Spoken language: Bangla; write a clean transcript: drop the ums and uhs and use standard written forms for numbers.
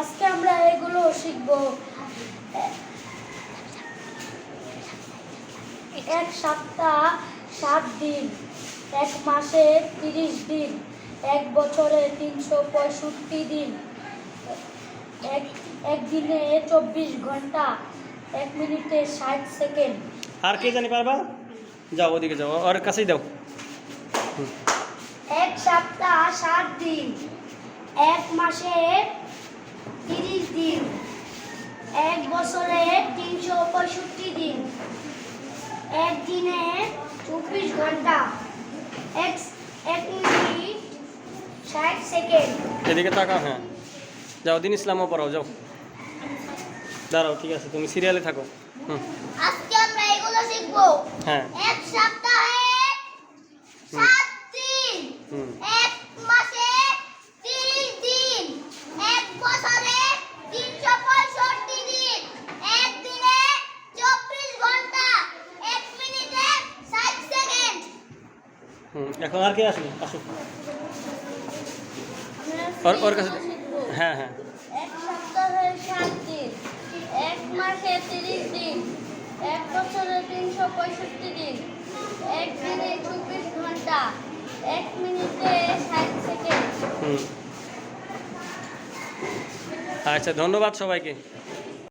আজকে আমরা এগুলো শিখব। এক সপ্তাহ 7 দিন, এক মাসে 30 দিন, এক বছরে 365 দিন, এক দিনে 24 ঘন্টা, 1 মিনিটে 60 সেকেন্ড। আর কে জানি পারবা? যাও ওদিকে যাও, ওর কাছেই দাও। এক সপ্তাহ 7 দিন, এক মাসে 30 দিন, এক বছরে 365 দিন, এক দিনে 24 ঘন্টা, এক মিনিট 60 সেকেন্ড। এদিকে তাকাও। হ্যাঁ, যাও, দিন ইসলামও পড়াও, যাও। দাঁড়াও, ঠিক আছে, তুমি সিরিয়ালে থাকো। আজকে আমরা এগুলো শিখব। হ্যাঁ। এক সপ্তাহে 7 দিন, এক মাসে 30 দিন, এক বছরে 365 দিন, এক দিনে 24 ঘন্টা, 1 মিনিটে 60 সেকেন্ড। এখন আর কে আসবে? আসো, ওর কাছে। হ্যাঁ হ্যাঁ। এক সপ্তাহে 7 দিন, এক মাসে 30 দিন, এক বছরে 365 দিন, এক দিনে 24 ঘন্টা, 1 মিনিটে 60 সেকেন্ড। আচ্ছা, ধন্যবাদ সবাইকে।